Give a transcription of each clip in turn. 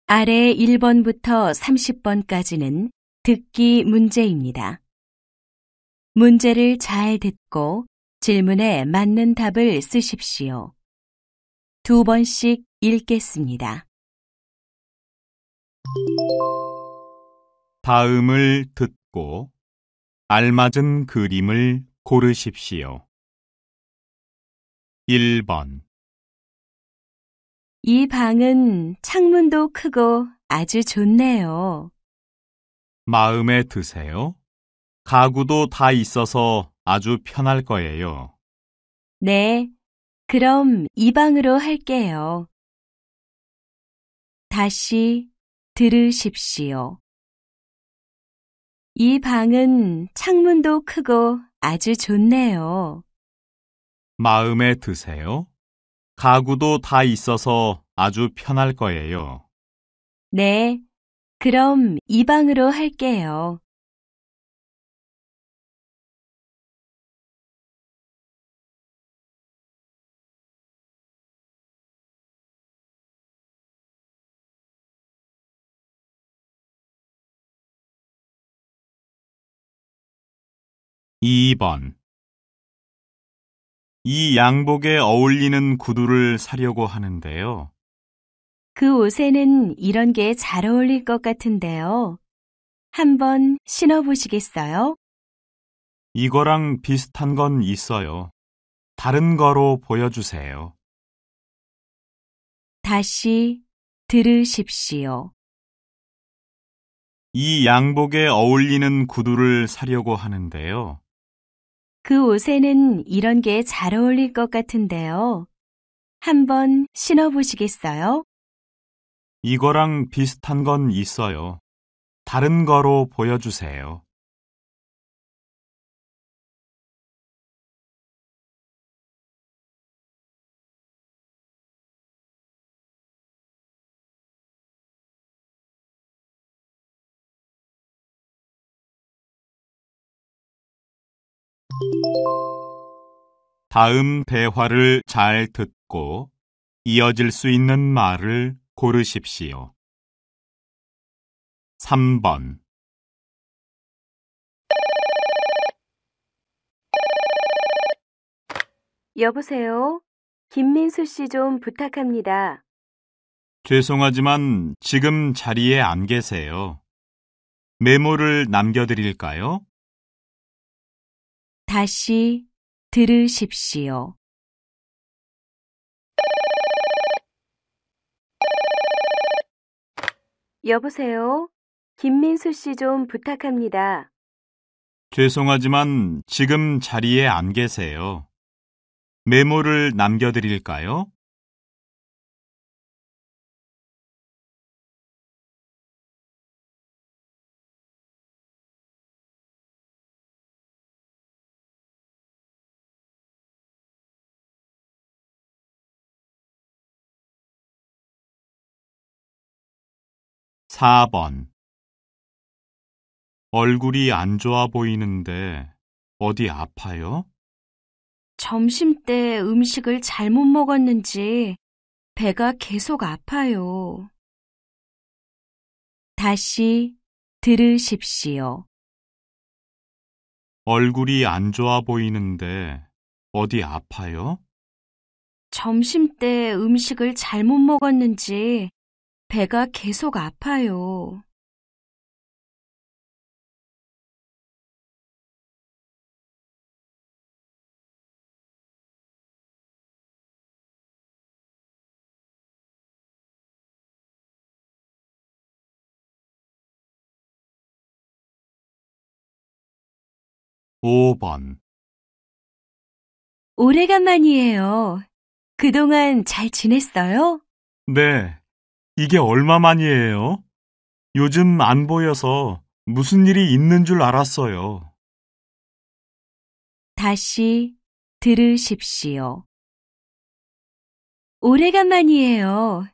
아래 1번부터 30번까지는 듣기 문제입니다. 문제를 잘 듣고 질문에 맞는 답을 쓰십시오. 2번씩 읽겠습니다. 다음을 듣고 알맞은 그림을 고르십시오. 1번 이 방은 창문도 크고 아주 좋네요. 마음에 드세요? 가구도 다 있어서 아주 편할 거예요. 네, 그럼 이 방으로 할게요. 다시 들으십시오. 이 방은 창문도 크고 아주 좋네요. 마음에 드세요? 가구도 다 있어서 아주 편할 거예요. 네, 그럼 이 방으로 할게요. 이 번 이 양복에 어울리는 구두를 사려고 하는데요. 그 옷에는 이런 게 잘 어울릴 것 같은데요. 한번 신어보시겠어요? 이거랑 비슷한 건 있어요. 다른 거로 보여주세요. 다시 들으십시오. 이 양복에 어울리는 구두를 사려고 하는데요. 그 옷에는 이런 게 잘 어울릴 것 같은데요. 한번 신어보시겠어요? 이거랑 비슷한 건 있어요. 다른 거로 보여주세요. '다음 대화를 잘 듣고 이어질 수 있는 말을 고르십시오. 3번 여보세요? 김민수 씨 좀 부탁합니다. 죄송하지만 지금 자리에 안 계세요. 메모를 남겨드릴까요? 다시 들으십시오. 여보세요? 김민수 씨 좀 부탁합니다. 죄송하지만 지금 자리에 안 계세요. 메모를 남겨드릴까요? 4번 얼굴이 안 좋아 보이는데 어디 아파요? 점심 때 음식을 잘못 먹었는지 배가 계속 아파요. 다시 들으십시오. 얼굴이 안 좋아 보이는데 어디 아파요? 점심 때 음식을 잘못 먹었는지 배가 계속 아파요. (5번) 오래간만이에요. 그동안 잘 지냈어요? 네, 이게 얼마만이에요? 요즘 안 보여서 무슨 일이 있는 줄 알았어요. 다시 들으십시오. 오래간만이에요.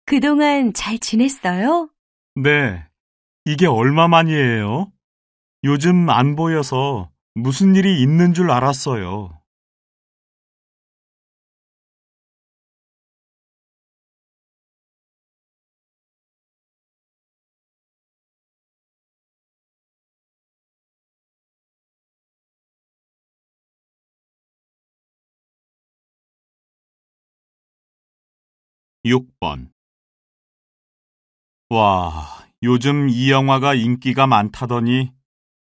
그동안 잘 지냈어요? 네, 이게 얼마만이에요? 요즘 안 보여서 무슨 일이 있는 줄 알았어요. 6번. 와, 요즘 이 영화가 인기가 많다더니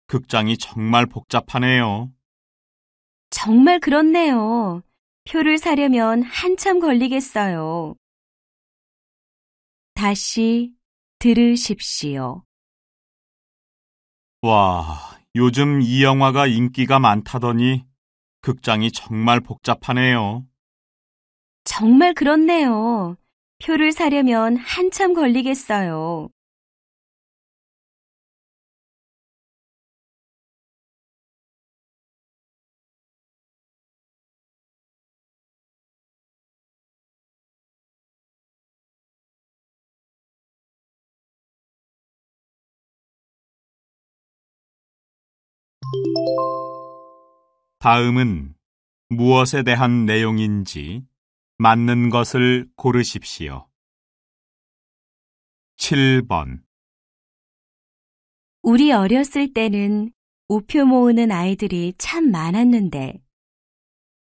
극장이 정말 복잡하네요. 정말 그렇네요. 표를 사려면 한참 걸리겠어요. 다시 들으십시오. 와, 요즘 이 영화가 인기가 많다더니 극장이 정말 복잡하네요. 정말 그렇네요. 표를 사려면 한참 걸리겠어요. 다음은 무엇에 대한 내용인지 맞는 것을 고르십시오. 7번. 우리 어렸을 때는 우표 모으는 아이들이 참 많았는데,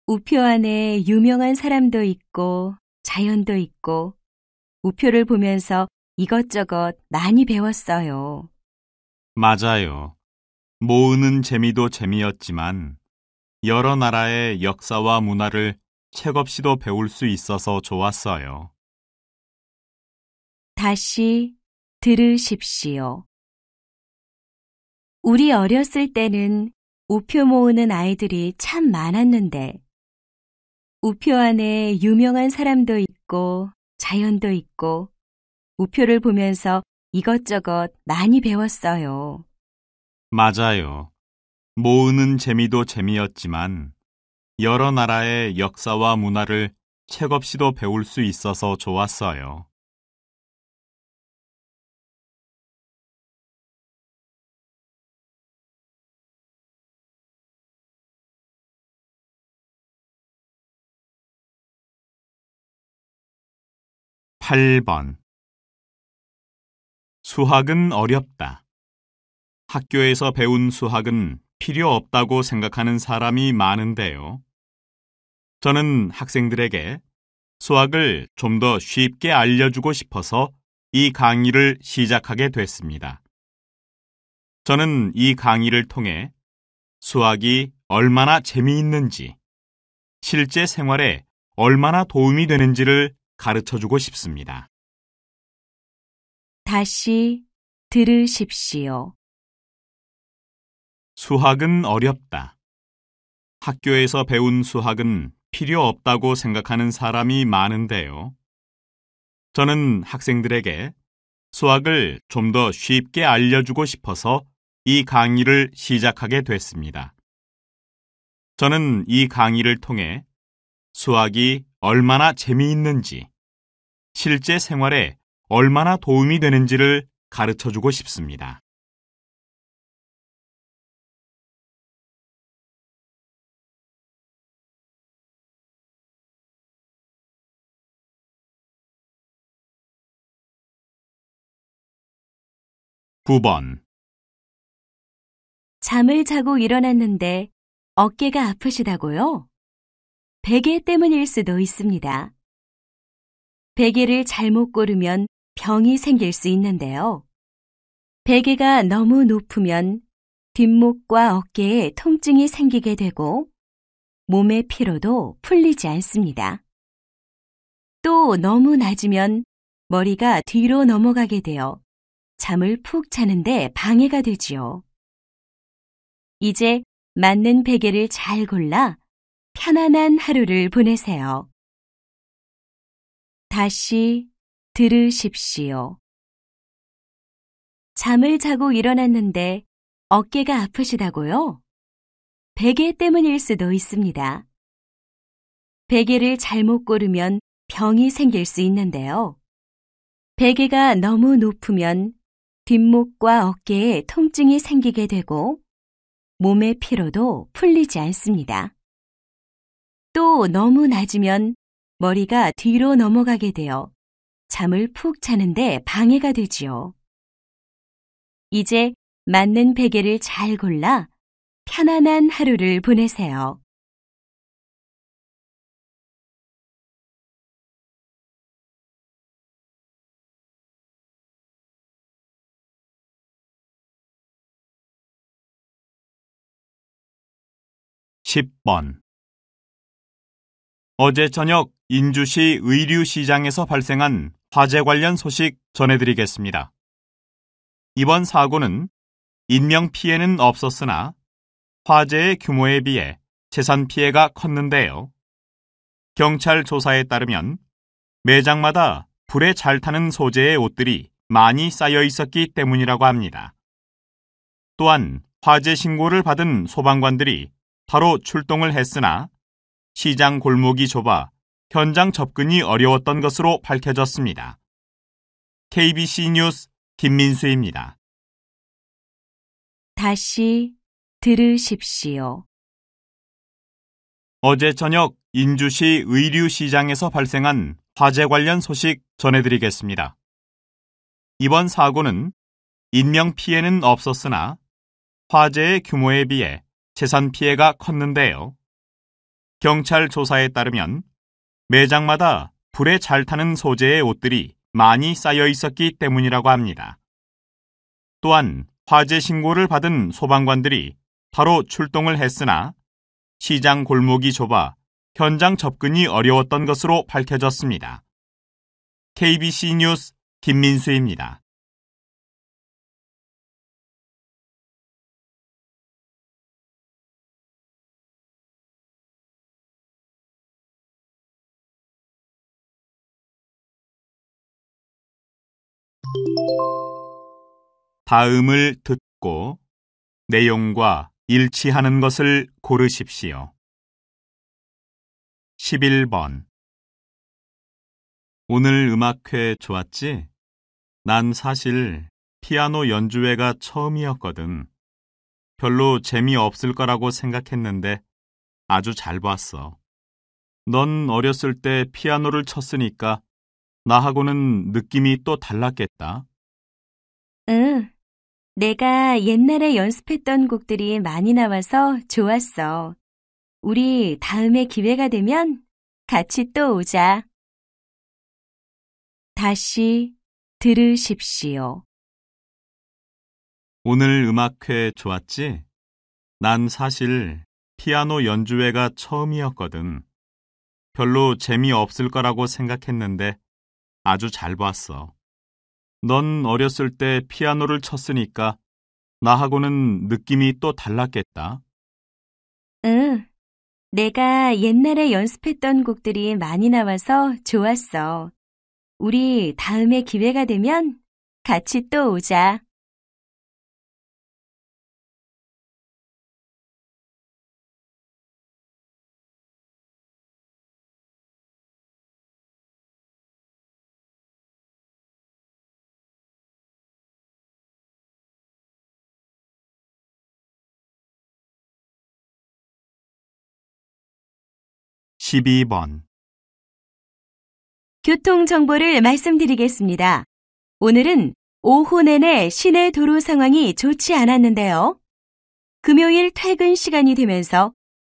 우표 안에 유명한 사람도 있고, 자연도 있고, 우표를 보면서 이것저것 많이 배웠어요. 맞아요. 모으는 재미도 재미였지만 여러 나라의 역사와 문화를 책 없이도 배울 수 있어서 좋았어요. 다시 들으십시오. 우리 어렸을 때는 우표 모으는 아이들이 참 많았는데, 우표 안에 유명한 사람도 있고, 자연도 있고, 우표를 보면서 이것저것 많이 배웠어요. 맞아요. 모으는 재미도 재미였지만 여러 나라의 역사와 문화를 책 없이도 배울 수 있어서 좋았어요. 8번. 수학은 어렵다. 학교에서 배운 수학은 필요 없다고 생각하는 사람이 많은데요. 저는 학생들에게 수학을 좀 더 쉽게 알려주고 싶어서 이 강의를 시작하게 됐습니다. 저는 이 강의를 통해 수학이 얼마나 재미있는지, 실제 생활에 얼마나 도움이 되는지를 가르쳐주고 싶습니다. 다시 들으십시오. 수학은 어렵다. 학교에서 배운 수학은 필요 없다고 생각하는 사람이 많은데요. 저는 학생들에게 수학을 좀 더 쉽게 알려주고 싶어서 이 강의를 시작하게 됐습니다. 저는 이 강의를 통해 수학이 얼마나 재미있는지, 실제 생활에 얼마나 도움이 되는지를 가르쳐주고 싶습니다. 9번. 잠을 자고 일어났는데 어깨가 아프시다고요? 베개 때문일 수도 있습니다. 베개를 잘못 고르면 병이 생길 수 있는데요. 베개가 너무 높으면 뒷목과 어깨에 통증이 생기게 되고 몸의 피로도 풀리지 않습니다. 또 너무 낮으면 머리가 뒤로 넘어가게 되어 잠을 푹 자는데 방해가 되지요. 이제 맞는 베개를 잘 골라 편안한 하루를 보내세요. 다시 들으십시오. 잠을 자고 일어났는데 어깨가 아프시다고요? 베개 때문일 수도 있습니다. 베개를 잘못 고르면 병이 생길 수 있는데요. 베개가 너무 높으면 뒷목과 어깨에 통증이 생기게 되고 몸의 피로도 풀리지 않습니다. 또 너무 낮으면 머리가 뒤로 넘어가게 되어 잠을 푹 자는데 방해가 되지요. 이제 맞는 베개를 잘 골라 편안한 하루를 보내세요. 10번. 어제 저녁 인주시 의류시장에서 발생한 화재 관련 소식 전해드리겠습니다. 이번 사고는 인명피해는 없었으나 화재의 규모에 비해 재산 피해가 컸는데요. 경찰 조사에 따르면 매장마다 불에 잘 타는 소재의 옷들이 많이 쌓여 있었기 때문이라고 합니다. 또한 화재 신고를 받은 소방관들이 바로 출동을 했으나 시장 골목이 좁아 현장 접근이 어려웠던 것으로 밝혀졌습니다. KBC 뉴스 김민수입니다. 다시 들으십시오. 어제 저녁 인주시 의류시장에서 발생한 화재 관련 소식 전해드리겠습니다. 이번 사고는 인명피해는 없었으나 화재의 규모에 비해 재산 피해가 컸는데요. 경찰 조사에 따르면 매장마다 불에 잘 타는 소재의 옷들이 많이 쌓여 있었기 때문이라고 합니다. 또한 화재 신고를 받은 소방관들이 바로 출동을 했으나 시장 골목이 좁아 현장 접근이 어려웠던 것으로 밝혀졌습니다. KBC 뉴스 김민수입니다. 다음을 듣고 내용과 일치하는 것을 고르십시오. 11번. 오늘 음악회 좋았지? 난 사실 피아노 연주회가 처음이었거든. 별로 재미없을 거라고 생각했는데 아주 잘 봤어. 넌 어렸을 때 피아노를 쳤으니까 나하고는 느낌이 또 달랐겠다. 응, 내가 옛날에 연습했던 곡들이 많이 나와서 좋았어. 우리 다음에 기회가 되면 같이 또 오자. 다시 들으십시오. 오늘 음악회 좋았지? 난 사실 피아노 연주회가 처음이었거든. 별로 재미없을 거라고 생각했는데 아주 잘 봤어. 넌 어렸을 때 피아노를 쳤으니까 나하고는 느낌이 또 달랐겠다. 응, 내가 옛날에 연습했던 곡들이 많이 나와서 좋았어. 우리 다음에 기회가 되면 같이 또 오자. 십이 번. 교통정보를 말씀드리겠습니다. 오늘은 오후 내내 시내 도로 상황이 좋지 않았는데요. 금요일 퇴근 시간이 되면서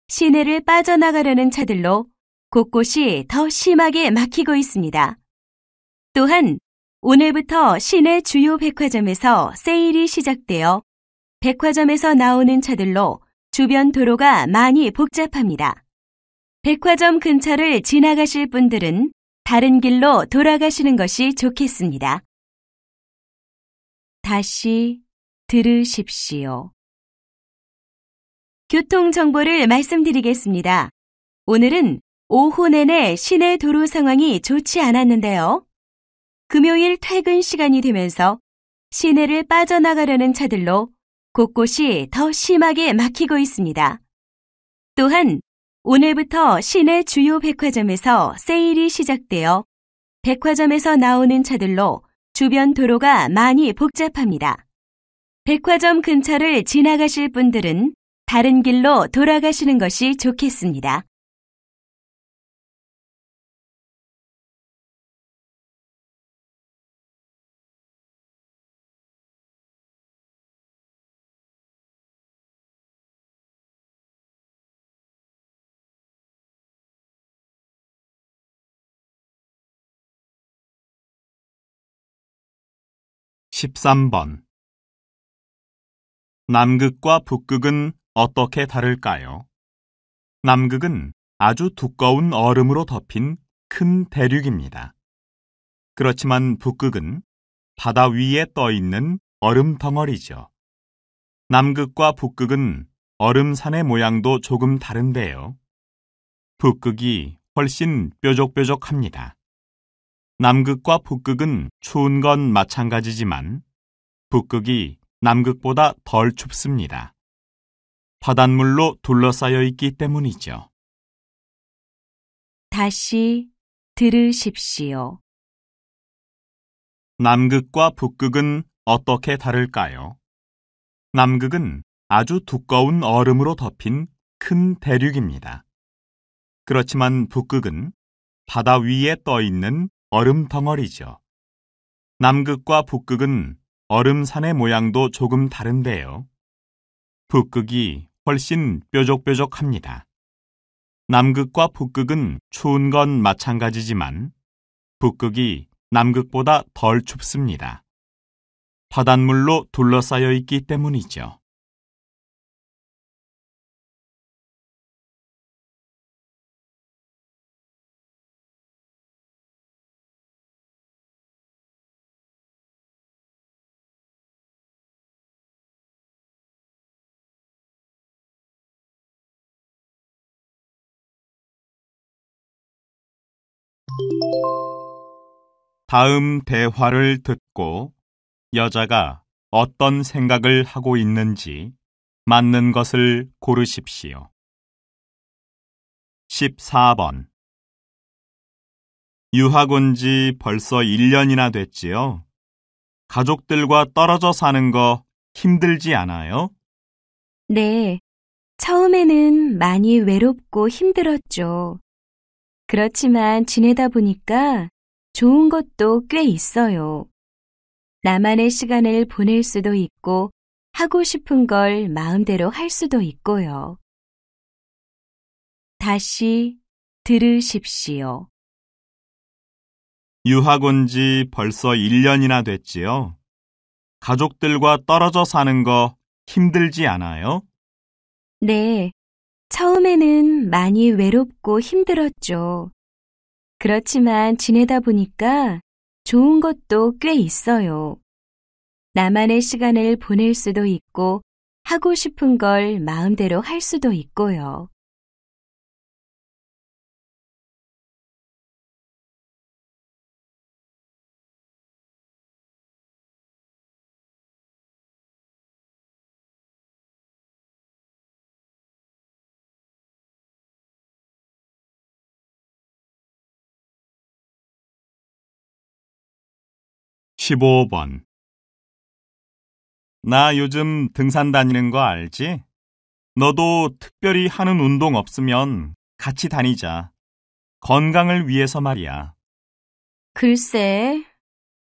시내를 빠져나가려는 차들로 곳곳이 더 심하게 막히고 있습니다. 또한 오늘부터 시내 주요 백화점에서 세일이 시작되어 백화점에서 나오는 차들로 주변 도로가 많이 복잡합니다. 백화점 근처를 지나가실 분들은 다른 길로 돌아가시는 것이 좋겠습니다. 다시 들으십시오. 교통정보를 말씀드리겠습니다. 오늘은 오후 내내 시내 도로 상황이 좋지 않았는데요. 금요일 퇴근 시간이 되면서 시내를 빠져나가려는 차들로 곳곳이 더 심하게 막히고 있습니다. 또한 오늘부터 시내 주요 백화점에서 세일이 시작되어 백화점에서 나오는 차들로 주변 도로가 많이 복잡합니다. 백화점 근처를 지나가실 분들은 다른 길로 돌아가시는 것이 좋겠습니다. 십삼 번. 남극과 북극은 어떻게 다를까요? 남극은 아주 두꺼운 얼음으로 덮인 큰 대륙입니다. 그렇지만 북극은 바다 위에 떠 있는 얼음 덩어리죠. 남극과 북극은 얼음산의 모양도 조금 다른데요. 북극이 훨씬 뾰족뾰족합니다. 남극과 북극은 추운 건 마찬가지지만 북극이 남극보다 덜 춥습니다. 바닷물로 둘러싸여 있기 때문이죠. 다시 들으십시오. 남극과 북극은 어떻게 다를까요? 남극은 아주 두꺼운 얼음으로 덮인 큰 대륙입니다. 그렇지만 북극은 바다 위에 떠 있는 얼음 덩어리죠. 남극과 북극은 얼음산의 모양도 조금 다른데요. 북극이 훨씬 뾰족뾰족합니다. 남극과 북극은 추운 건 마찬가지지만 북극이 남극보다 덜 춥습니다. 바닷물로 둘러싸여 있기 때문이죠. 다음 대화를 듣고 여자가 어떤 생각을 하고 있는지 맞는 것을 고르십시오. 14번. 유학 온 지 벌써 1년이나 됐지요? 가족들과 떨어져 사는 거 힘들지 않아요? 네, 처음에는 많이 외롭고 힘들었죠. 그렇지만 지내다 보니까 좋은 것도 꽤 있어요. 나만의 시간을 보낼 수도 있고, 하고 싶은 걸 마음대로 할 수도 있고요. 다시 들으십시오. 유학 온 지 벌써 1년이나 됐지요? 가족들과 떨어져 사는 거 힘들지 않아요? 네, 처음에는 많이 외롭고 힘들었죠. 그렇지만 지내다 보니까 좋은 것도 꽤 있어요. 나만의 시간을 보낼 수도 있고, 하고 싶은 걸 마음대로 할 수도 있고요. 십오 번. 나 요즘 등산 다니는 거 알지? 너도 특별히 하는 운동 없으면 같이 다니자. 건강을 위해서 말이야. 글쎄,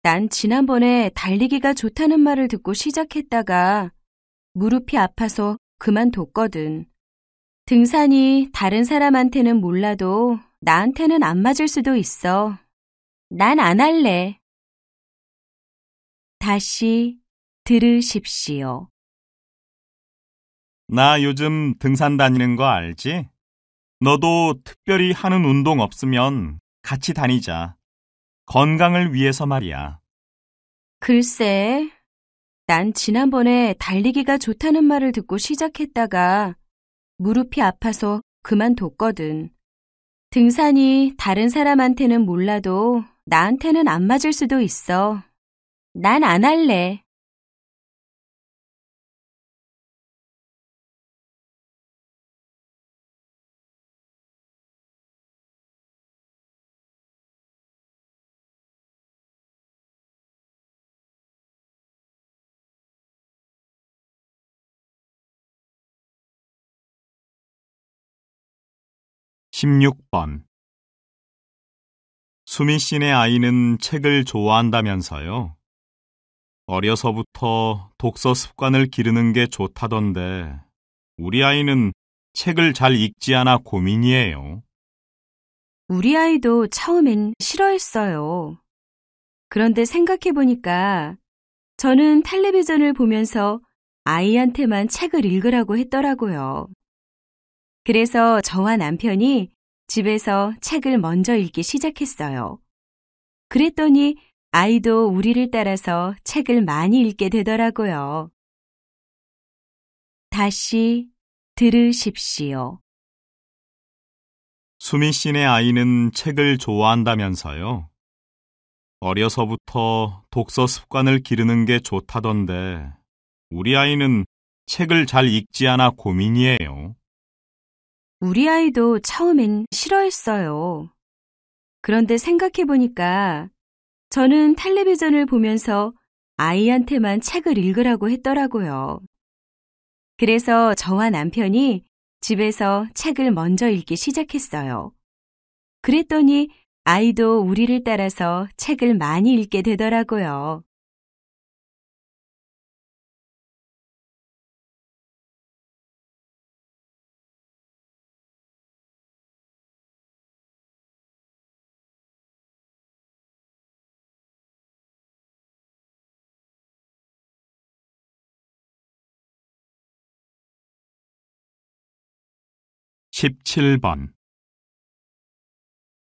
난 지난번에 달리기가 좋다는 말을 듣고 시작했다가 무릎이 아파서 그만뒀거든. 등산이 다른 사람한테는 몰라도 나한테는 안 맞을 수도 있어. 난 안 할래. 다시 들으십시오. 나 요즘 등산 다니는 거 알지? 너도 특별히 하는 운동 없으면 같이 다니자. 건강을 위해서 말이야. 글쎄, 난 지난번에 달리기가 좋다는 말을 듣고 시작했다가 무릎이 아파서 그만뒀거든. 등산이 다른 사람한테는 몰라도 나한테는 안 맞을 수도 있어. 난 안 할래. 십육 번. 수미 씨네 아이는 책을 좋아한다면서요? 어려서부터 독서 습관을 기르는 게 좋다던데 우리 아이는 책을 잘 읽지 않아 고민이에요. 우리 아이도 처음엔 싫어했어요. 그런데 생각해보니까 저는 텔레비전을 보면서 아이한테만 책을 읽으라고 했더라고요. 그래서 저와 남편이 집에서 책을 먼저 읽기 시작했어요. 그랬더니 아이도 우리를 따라서 책을 많이 읽게 되더라고요. 다시 들으십시오. 수미 씨네 아이는 책을 좋아한다면서요? 어려서부터 독서 습관을 기르는 게 좋다던데, 우리 아이는 책을 잘 읽지 않아 고민이에요. 우리 아이도 처음엔 싫어했어요. 그런데 생각해보니까 저는 텔레비전을 보면서 아이한테만 책을 읽으라고 했더라고요. 그래서 저와 남편이 집에서 책을 먼저 읽기 시작했어요. 그랬더니 아이도 우리를 따라서 책을 많이 읽게 되더라고요. (17번)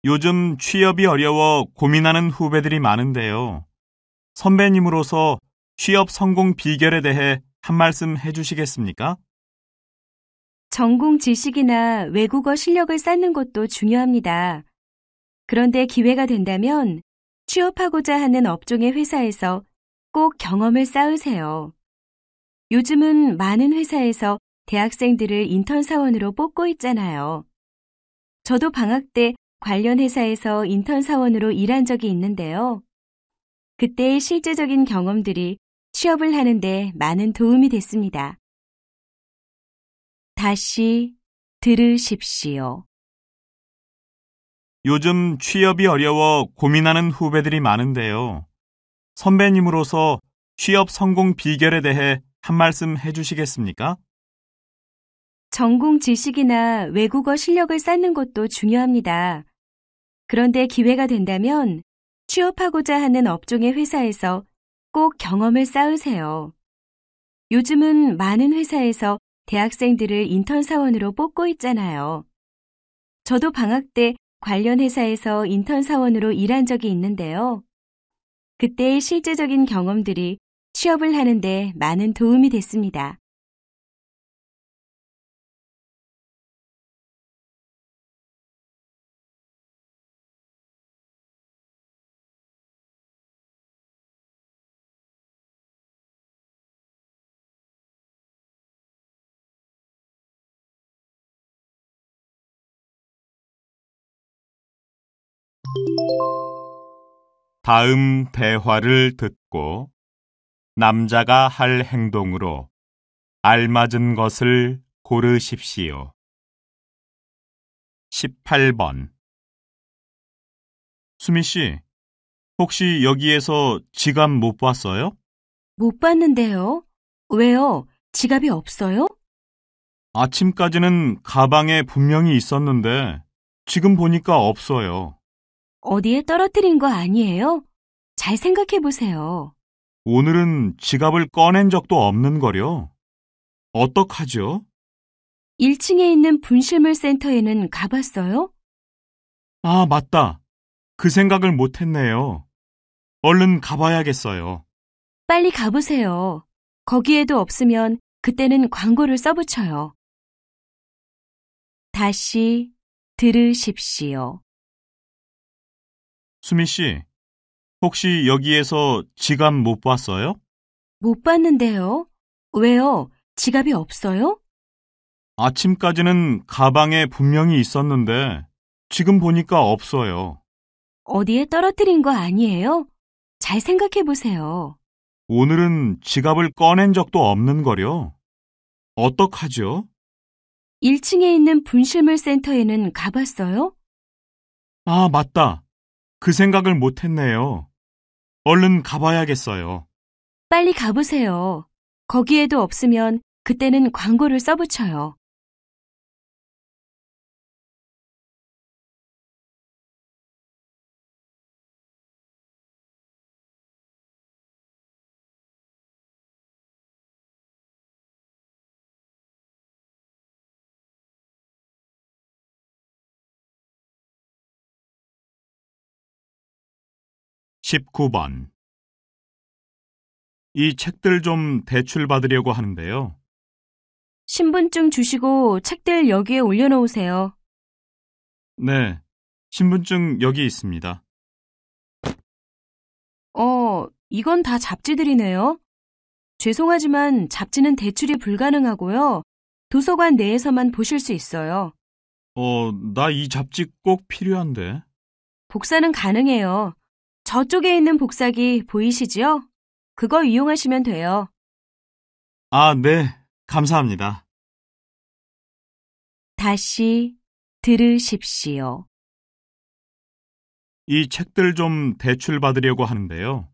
요즘 취업이 어려워 고민하는 후배들이 많은데요. 선배님으로서 취업 성공 비결에 대해 한 말씀 해주시겠습니까? 전공 지식이나 외국어 실력을 쌓는 것도 중요합니다. 그런데 기회가 된다면 취업하고자 하는 업종의 회사에서 꼭 경험을 쌓으세요. 요즘은 많은 회사에서 대학생들을 인턴 사원으로 뽑고 있잖아요. 저도 방학 때 관련 회사에서 인턴 사원으로 일한 적이 있는데요. 그때의 실제적인 경험들이 취업을 하는데 많은 도움이 됐습니다. 다시 들으십시오. 요즘 취업이 어려워 고민하는 후배들이 많은데요. 선배님으로서 취업 성공 비결에 대해 한 말씀 해주시겠습니까? 전공 지식이나 외국어 실력을 쌓는 것도 중요합니다. 그런데 기회가 된다면 취업하고자 하는 업종의 회사에서 꼭 경험을 쌓으세요. 요즘은 많은 회사에서 대학생들을 인턴 사원으로 뽑고 있잖아요. 저도 방학 때 관련 회사에서 인턴 사원으로 일한 적이 있는데요. 그때의 실제적인 경험들이 취업을 하는데 많은 도움이 됐습니다. 다음 대화를 듣고 남자가 할 행동으로 알맞은 것을 고르십시오. 18번. 수미 씨, 혹시 여기에서 지갑 못 봤어요? 못 봤는데요. 왜요? 지갑이 없어요? 아침까지는 가방에 분명히 있었는데 지금 보니까 없어요. 어디에 떨어뜨린 거 아니에요? 잘 생각해 보세요. 오늘은 지갑을 꺼낸 적도 없는 거려. 어떡하죠? 1층에 있는 분실물 센터에는 가봤어요? 아, 맞다. 그 생각을 못 했네요. 얼른 가봐야겠어요. 빨리 가보세요. 거기에도 없으면 그때는 광고를 써붙여요. 다시 들으십시오. 수미 씨, 혹시 여기에서 지갑 못 봤어요? 못 봤는데요. 왜요? 지갑이 없어요? 아침까지는 가방에 분명히 있었는데 지금 보니까 없어요. 어디에 떨어뜨린 거 아니에요? 잘 생각해 보세요. 오늘은 지갑을 꺼낸 적도 없는 거려. 어떡하죠? 1층에 있는 분실물 센터에는 가봤어요? 아, 맞다. 그 생각을 못 했네요. 얼른 가봐야겠어요. 빨리 가보세요. 거기에도 없으면 그때는 광고를 써붙여요. 19번. 이 책들 좀 대출 받으려고 하는데요. 신분증 주시고 책들 여기에 올려놓으세요. 네, 신분증 여기 있습니다. 이건 다 잡지들이네요. 죄송하지만 잡지는 대출이 불가능하고요. 도서관 내에서만 보실 수 있어요. 나 이 잡지 꼭 필요한데. 복사는 가능해요. 저쪽에 있는 복사기 보이시지요? 그거 이용하시면 돼요. 아, 네, 감사합니다. 다시 들으십시오. 이 책들 좀 대출 받으려고 하는데요.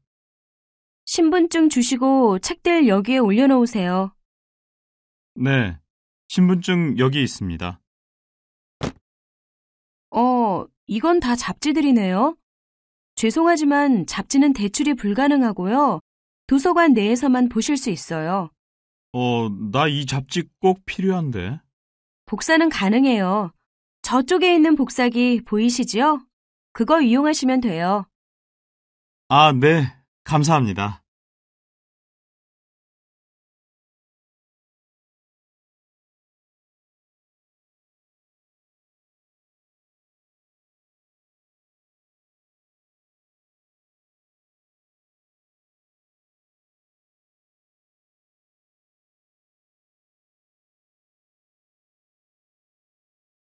신분증 주시고 책들 여기에 올려놓으세요. 네, 신분증 여기 있습니다. 이건 다 잡지들이네요. 죄송하지만 잡지는 대출이 불가능하고요. 도서관 내에서만 보실 수 있어요. 나 이 잡지 꼭 필요한데. 복사는 가능해요. 저쪽에 있는 복사기 보이시지요? 그거 이용하시면 돼요. 아, 네, 감사합니다.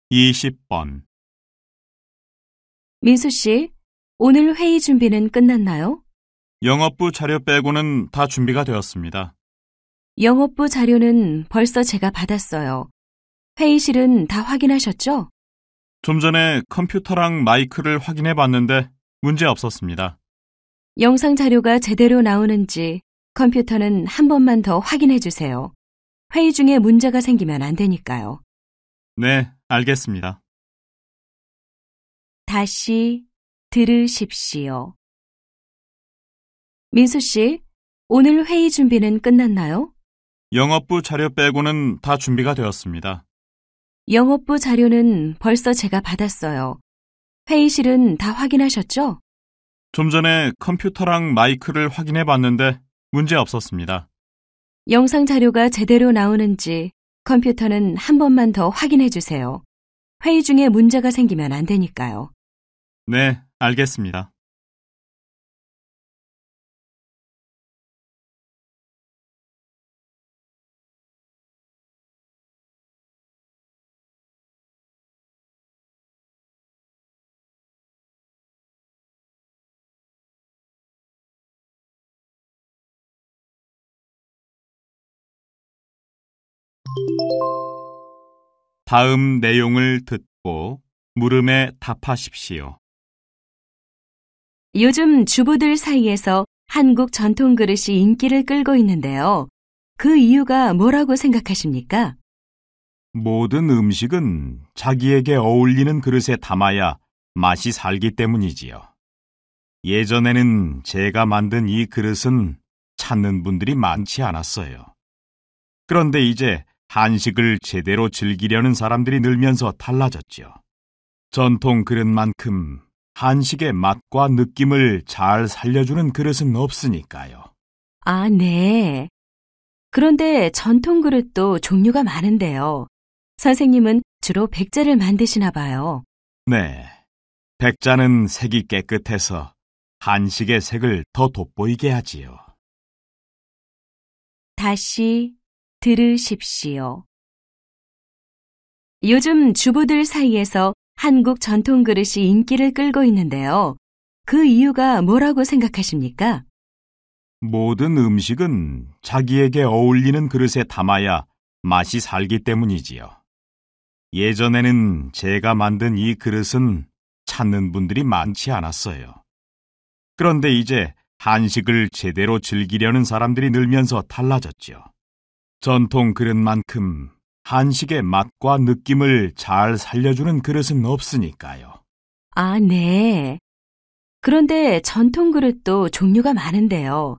이십 번. 민수 씨, 오늘 회의 준비는 끝났나요? 영업부 자료 빼고는 다 준비가 되었습니다. 영업부 자료는 벌써 제가 받았어요. 회의실은 다 확인하셨죠? 좀 전에 컴퓨터랑 마이크를 확인해 봤는데 문제 없었습니다. 영상 자료가 제대로 나오는지 컴퓨터는 한 번만 더 확인해 주세요. 회의 중에 문제가 생기면 안 되니까요. 네, 알겠습니다. 다시 들으십시오. 민수 씨, 오늘 회의 준비는 끝났나요? 영업부 자료 빼고는 다 준비가 되었습니다. 영업부 자료는 벌써 제가 받았어요. 회의실은 다 확인하셨죠? 좀 전에 컴퓨터랑 마이크를 확인해 봤는데 문제 없었습니다. 영상 자료가 제대로 나오는지 컴퓨터는 한 번만 더 확인해 주세요. 회의 중에 문제가 생기면 안 되니까요. 네, 알겠습니다. 다음 내용을 듣고 물음에 답하십시오. 요즘 주부들 사이에서 한국 전통 그릇이 인기를 끌고 있는데요. 그 이유가 뭐라고 생각하십니까? 모든 음식은 자기에게 어울리는 그릇에 담아야 맛이 살기 때문이지요. 예전에는 제가 만든 이 그릇은 찾는 분들이 많지 않았어요. 그런데 이제 한식을 제대로 즐기려는 사람들이 늘면서 달라졌죠. 전통 그릇만큼 한식의 맛과 느낌을 잘 살려주는 그릇은 없으니까요. 아, 네. 그런데 전통 그릇도 종류가 많은데요. 선생님은 주로 백자를 만드시나 봐요. 네, 백자는 색이 깨끗해서 한식의 색을 더 돋보이게 하지요. 다시 들으십시오. 요즘 주부들 사이에서 한국 전통 그릇이 인기를 끌고 있는데요. 그 이유가 뭐라고 생각하십니까? 모든 음식은 자기에게 어울리는 그릇에 담아야 맛이 살기 때문이지요. 예전에는 제가 만든 이 그릇은 찾는 분들이 많지 않았어요. 그런데 이제 한식을 제대로 즐기려는 사람들이 늘면서 달라졌죠. 전통 그릇만큼 한식의 맛과 느낌을 잘 살려주는 그릇은 없으니까요. 아, 네. 그런데 전통 그릇도 종류가 많은데요.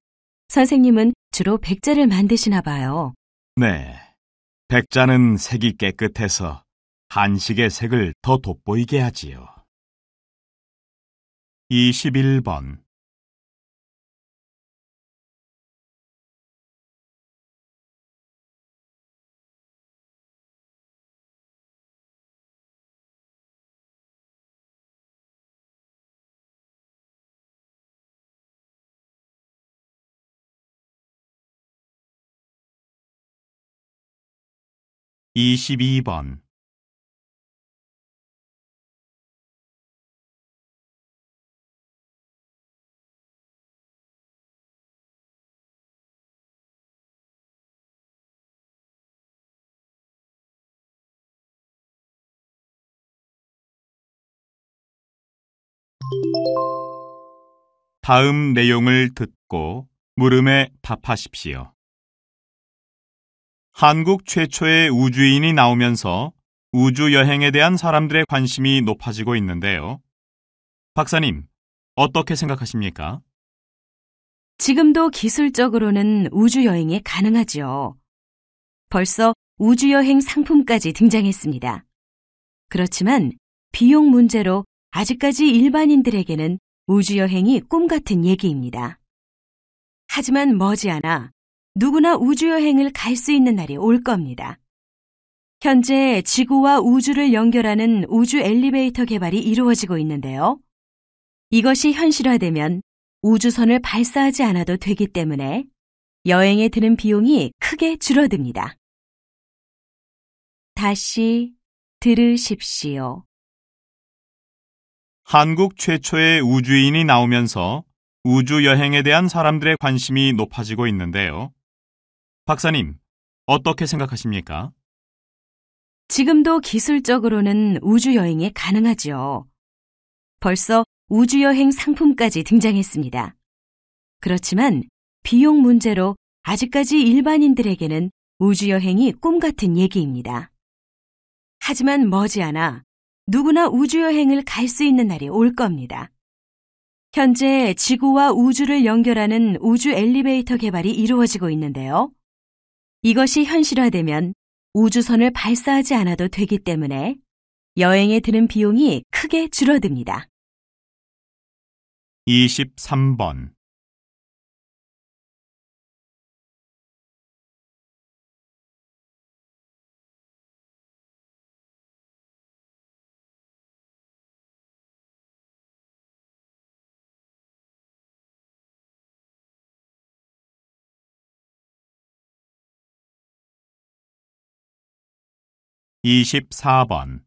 선생님은 주로 백자를 만드시나 봐요. 네, 백자는 색이 깨끗해서 한식의 색을 더 돋보이게 하지요. 21번. 22번. 다음 내용을 듣고 물음에 답하십시오. 한국 최초의 우주인이 나오면서 우주 여행에 대한 사람들의 관심이 높아지고 있는데요. 박사님, 어떻게 생각하십니까? 지금도 기술적으로는 우주 여행이 가능하죠. 벌써 우주 여행 상품까지 등장했습니다. 그렇지만 비용 문제로 아직까지 일반인들에게는 우주 여행이 꿈 같은 얘기입니다. 하지만 머지않아 누구나 우주 여행을 갈 수 있는 날이 올 겁니다. 현재 지구와 우주를 연결하는 우주 엘리베이터 개발이 이루어지고 있는데요. 이것이 현실화되면 우주선을 발사하지 않아도 되기 때문에 여행에 드는 비용이 크게 줄어듭니다. 다시 들으십시오. 한국 최초의 우주인이 나오면서 우주 여행에 대한 사람들의 관심이 높아지고 있는데요. 박사님, 어떻게 생각하십니까? 지금도 기술적으로는 우주 여행이 가능하죠. 벌써 우주 여행 상품까지 등장했습니다. 그렇지만 비용 문제로 아직까지 일반인들에게는 우주 여행이 꿈 같은 얘기입니다. 하지만 머지않아 누구나 우주 여행을 갈 수 있는 날이 올 겁니다. 현재 지구와 우주를 연결하는 우주 엘리베이터 개발이 이루어지고 있는데요. 이것이 현실화되면 우주선을 발사하지 않아도 되기 때문에 여행에 드는 비용이 크게 줄어듭니다. 23번. (24번)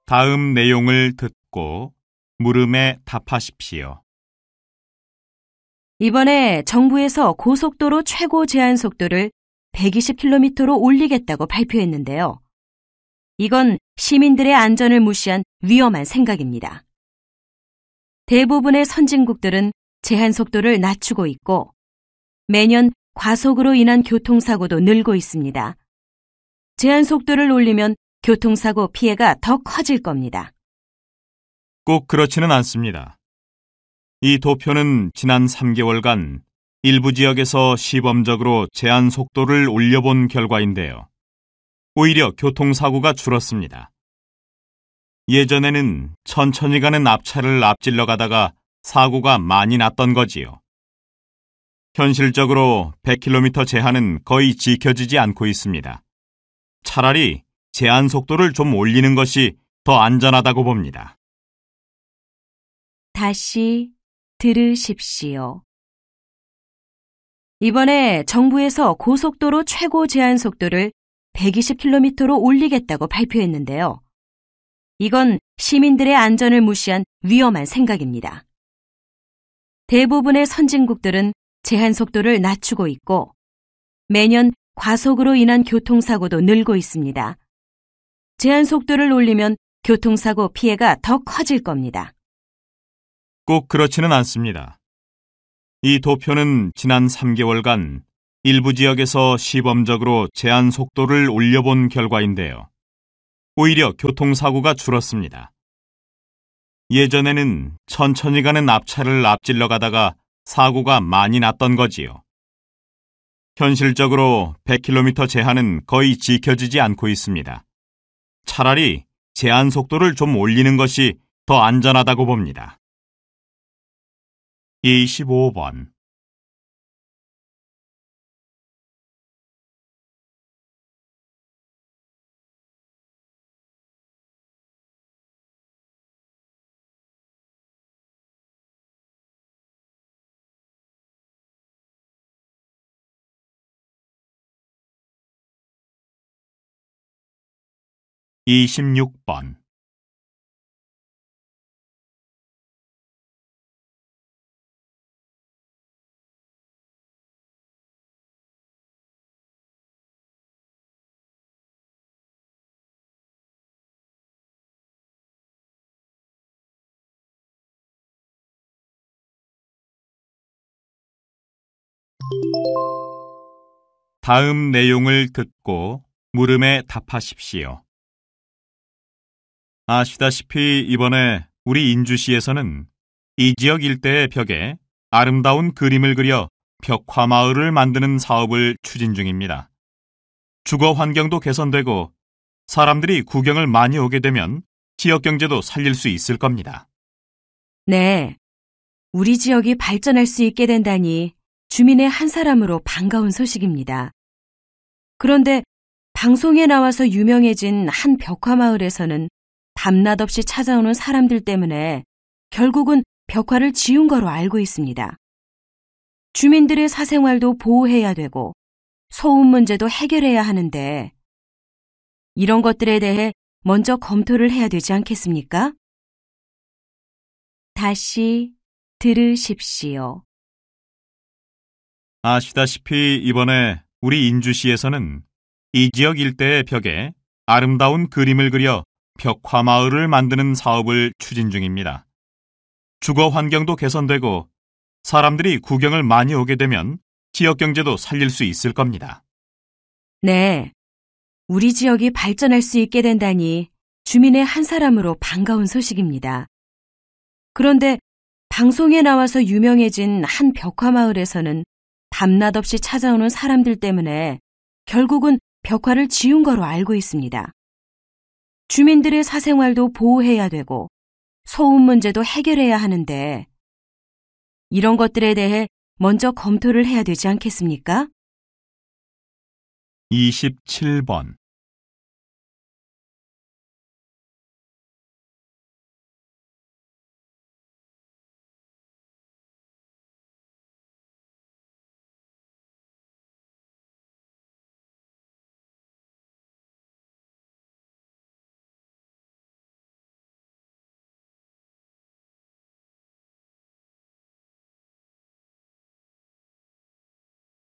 다음 내용을 듣고 물음에 답하십시오. 이번에 정부에서 고속도로 최고 제한 속도를 120km로 올리겠다고 발표했는데요. 이건 시민들의 안전을 무시한 위험한 생각입니다. 대부분의 선진국들은 제한 속도를 낮추고 있고 매년 과속으로 인한 교통사고도 늘고 있습니다. 제한 속도를 올리면 교통사고 피해가 더 커질 겁니다. 꼭 그렇지는 않습니다. 이 도표는 지난 3개월간 일부 지역에서 시범적으로 제한 속도를 올려본 결과인데요. 오히려 교통사고가 줄었습니다. 예전에는 천천히 가는 앞차를 앞질러 가다가 사고가 많이 났던 거지요. 현실적으로 100km 제한은 거의 지켜지지 않고 있습니다. 차라리 제한 속도를 좀 올리는 것이 더 안전하다고 봅니다. 다시 들으십시오. 이번에 정부에서 고속도로 최고 제한 속도를 120km로 올리겠다고 발표했는데요. 이건 시민들의 안전을 무시한 위험한 생각입니다. 대부분의 선진국들은 제한 속도를 낮추고 있고 매년 과속으로 인한 교통사고도 늘고 있습니다. 제한 속도를 올리면 교통사고 피해가 더 커질 겁니다. 꼭 그렇지는 않습니다. 이 도표는 지난 3개월간 일부 지역에서 시범적으로 제한 속도를 올려본 결과인데요. 오히려 교통사고가 줄었습니다. 예전에는 천천히 가는 앞차를 앞질러 가다가 사고가 많이 났던 거지요. 현실적으로 100km 제한은 거의 지켜지지 않고 있습니다. 차라리 제한 속도를 좀 올리는 것이 더 안전하다고 봅니다. 25번. 26번. '다음 내용을 듣고 물음에 답하십시오. 아시다시피 이번에 우리 인주시에서는 이 지역 일대의 벽에 아름다운 그림을 그려 벽화마을을 만드는 사업을 추진 중입니다. 주거 환경도 개선되고 사람들이 구경을 많이 오게 되면 지역 경제도 살릴 수 있을 겁니다. 네. 우리 지역이 발전할 수 있게 된다니 주민의 한 사람으로 반가운 소식입니다. 그런데 방송에 나와서 유명해진 한 벽화마을에서는 밤낮 없이 찾아오는 사람들 때문에 결국은 벽화를 지운 거로 알고 있습니다. 주민들의 사생활도 보호해야 되고 소음 문제도 해결해야 하는데 이런 것들에 대해 먼저 검토를 해야 되지 않겠습니까? 다시 들으십시오. 아시다시피 이번에 우리 인주시에서는 이 지역 일대의 벽에 아름다운 그림을 그려 벽화마을을 만드는 사업을 추진 중입니다. 주거 환경도 개선되고 사람들이 구경을 많이 오게 되면 지역 경제도 살릴 수 있을 겁니다. 네. 우리 지역이 발전할 수 있게 된다니 주민의 한 사람으로 반가운 소식입니다. 그런데 방송에 나와서 유명해진 한 벽화마을에서는 밤낮 없이 찾아오는 사람들 때문에 결국은 벽화를 지운 거로 알고 있습니다. 주민들의 사생활도 보호해야 되고 소음 문제도 해결해야 하는데 이런 것들에 대해 먼저 검토를 해야 되지 않겠습니까? 27번.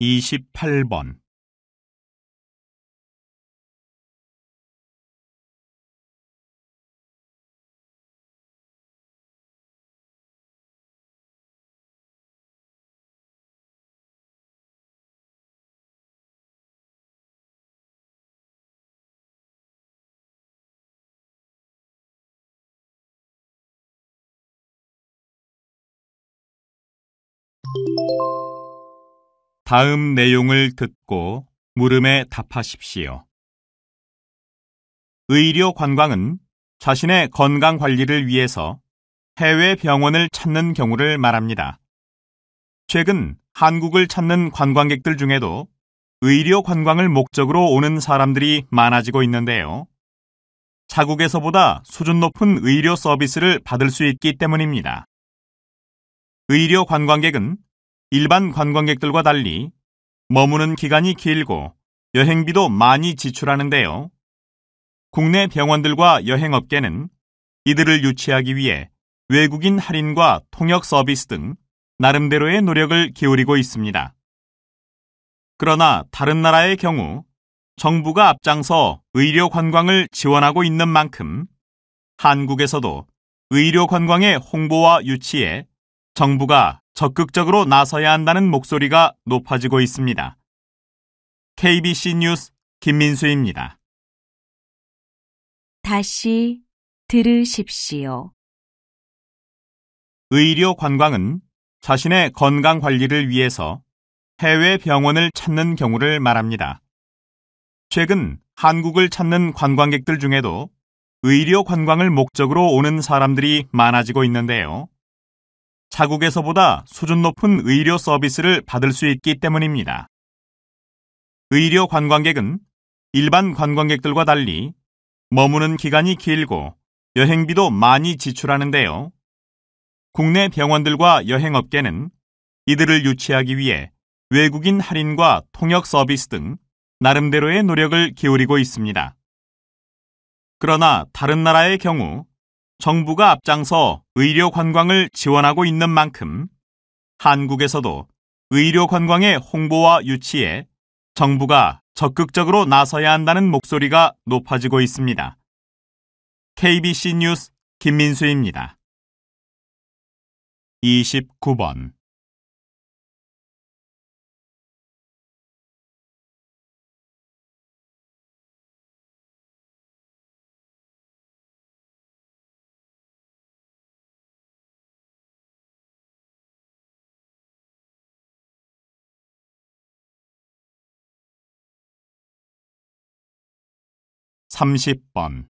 28번. '다음 내용을 듣고 물음에 답하십시오. 의료 관광은 자신의 건강 관리를 위해서 해외 병원을 찾는 경우를 말합니다. 최근 한국을 찾는 관광객들 중에도 의료 관광을 목적으로 오는 사람들이 많아지고 있는데요. 자국에서보다 수준 높은 의료 서비스를 받을 수 있기 때문입니다. 의료 관광객은 일반 관광객들과 달리 머무는 기간이 길고 여행비도 많이 지출하는데요. 국내 병원들과 여행업계는 이들을 유치하기 위해 외국인 할인과 통역 서비스 등 나름대로의 노력을 기울이고 있습니다. 그러나 다른 나라의 경우 정부가 앞장서 의료 관광을 지원하고 있는 만큼 한국에서도 의료 관광의 홍보와 유치에 정부가 적극적으로 나서야 한다는 목소리가 높아지고 있습니다. KBC 뉴스 김민수입니다. 다시 들으십시오. 의료 관광은 자신의 건강 관리를 위해서 해외 병원을 찾는 경우를 말합니다. 최근 한국을 찾는 관광객들 중에도 의료 관광을 목적으로 오는 사람들이 많아지고 있는데요. 자국에서보다 수준 높은 의료 서비스를 받을 수 있기 때문입니다. 의료 관광객은 일반 관광객들과 달리 머무는 기간이 길고 여행비도 많이 지출하는데요. 국내 병원들과 여행업계는 이들을 유치하기 위해 외국인 할인과 통역 서비스 등 나름대로의 노력을 기울이고 있습니다. 그러나 다른 나라의 경우 정부가 앞장서 의료 관광을 지원하고 있는 만큼 한국에서도 의료 관광의 홍보와 유치에 정부가 적극적으로 나서야 한다는 목소리가 높아지고 있습니다. KBC 뉴스 김민수입니다. 29번 30번